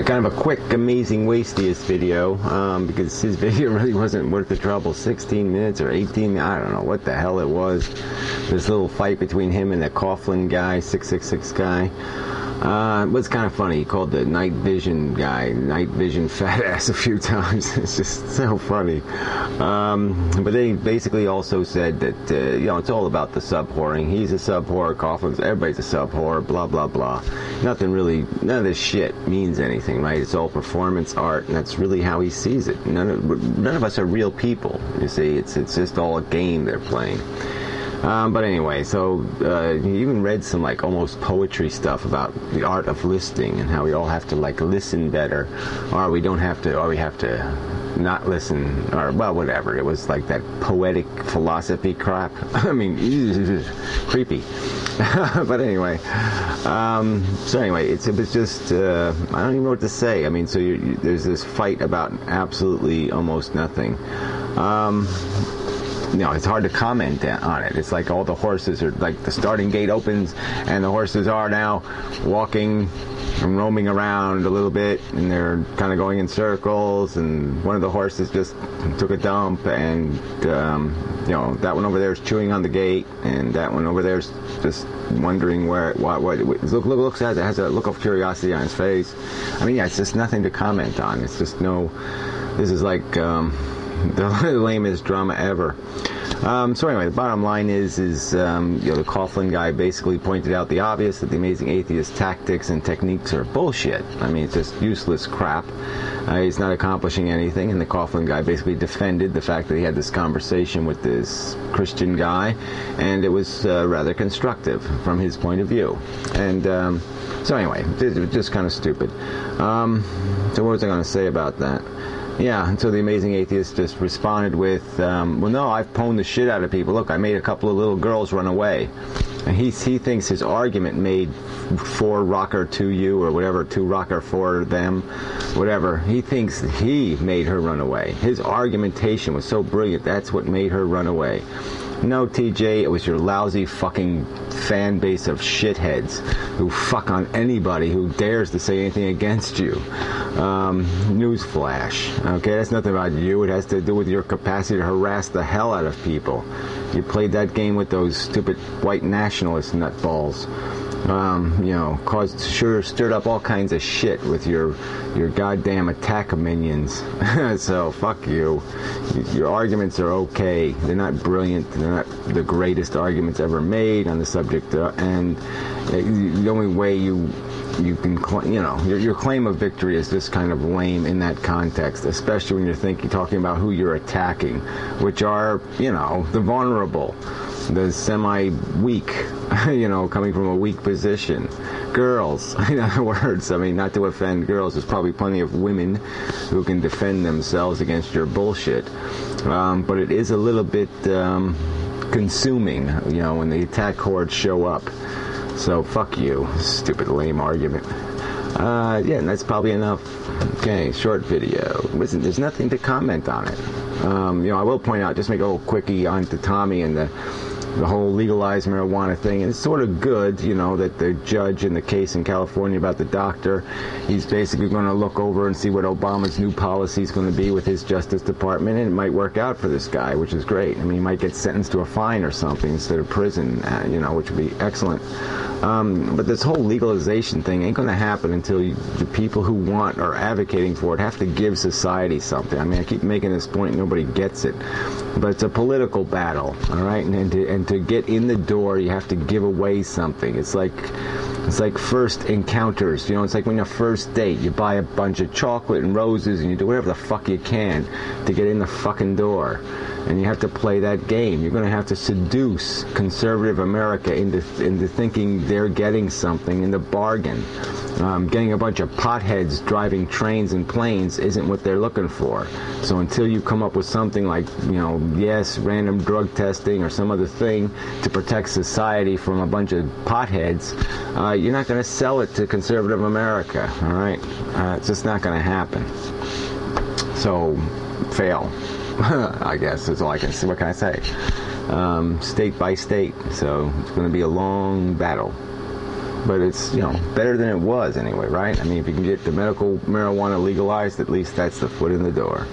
Alright, kind of a quick Amazing Wastieist video, because his video really wasn't worth the trouble. 16 minutes or 18, I don't know what the hell it was. This little fight between him and the Coughlin guy, 666 guy. It was kind of funny. He called the night vision guy night vision fat ass a few times. It's just so funny. But then he basically also said that it's all about the sub whoring. He's a sub whore. Coughlin's, everybody's a sub whore. Blah blah blah. None of this shit means anything, right? It's all performance art, and that's really how he sees it. None of us are real people. You see, it's just all a game they're playing. But anyway, so he even read some like almost poetry stuff about the art of listening and how we all have to like listen better, or we have to not listen, or well, whatever. It was like that poetic philosophy crap. I mean, creepy. But anyway, it was just I don't even know what to say. I mean, so there's this fight about absolutely almost nothing. It's hard to comment on it. It's like all the horses are, like the starting gate opens and the horses are now walking and roaming around a little bit, and they're kind of going in circles, and one of the horses just took a dump, and that one over there is chewing on the gate, and that one over there is just wondering what looks at it, has a look of curiosity on his face. I mean, it's just nothing to comment on. It's just this is like the lamest drama ever. So anyway, the bottom line is the Coughlin guy basically pointed out the obvious, that the Amazing Atheist tactics and techniques are bullshit. I mean, it's just useless crap. He's not accomplishing anything, and the Coughlin guy basically defended the fact that he had this conversation with this Christian guy, and it was rather constructive from his point of view. And so anyway, it was just kind of stupid. So what was I going to say about that? Yeah, and so the Amazing Atheist just responded with, well, no, I've pwned the shit out of people. Look, I made a couple of little girls run away. And he thinks his argument made 4 rocker to you, or whatever, 2 rocker for them, whatever. He thinks he made her run away. His argumentation was so brilliant, that's what made her run away. No, TJ, it was your lousy fucking fan base of shitheads who fuck on anybody who dares to say anything against you. Newsflash. Okay, that's nothing about you. It has to do with your capacity to harass the hell out of people. You played that game with those stupid white nationalist nutballs. Stirred up all kinds of shit with your goddamn attack minions. So fuck you. Your arguments are okay. They're not brilliant. They're not the greatest arguments ever made on the subject. And the only way you can, your claim of victory is just kind of lame in that context, especially when you're talking about who you're attacking, which are, the vulnerable, the semi-weak, coming from a weak position. Girls, in other words, I mean, not to offend girls, there's probably plenty of women who can defend themselves against your bullshit. But it is a little bit consuming, when the attack hordes show up. So fuck you, stupid lame argument. And that's probably enough. Okay, short video. Listen, there's nothing to comment on it. I will point out, just make a little quickie on to Tommy and the whole legalized marijuana thing. And it's sort of good, that the judge in the case in California about the doctor, he's basically going to look over and see what Obama's new policy is going to be with his Justice Department, and it might work out for this guy, which is great. I mean, he might get sentenced to a fine or something instead of prison, which would be excellent. But this whole legalization thing ain't going to happen until the people who want or advocating for it have to give society something. I mean, I keep making this point, nobody gets it. But it's a political battle, all right? And to get in the door, you have to give away something. It's like first encounters. It's like when a first date, you buy a bunch of chocolate and roses, and you do whatever the fuck you can to get in the fucking door. And you have to play that game. You're going to have to seduce conservative America into thinking they're getting something in the bargain. Getting a bunch of potheads driving trains and planes isn't what they're looking for. So until you come up with something like, random drug testing or some other thing to protect society from a bunch of potheads, you're not going to sell it to conservative America, all right? It's just not going to happen. So, fail. I guess that's all I can say. What can I say? State by state. So it's going to be a long battle. But it's, you know, better than it was anyway, right? I mean, if you can get the medical marijuana legalized, at least that's the foot in the door.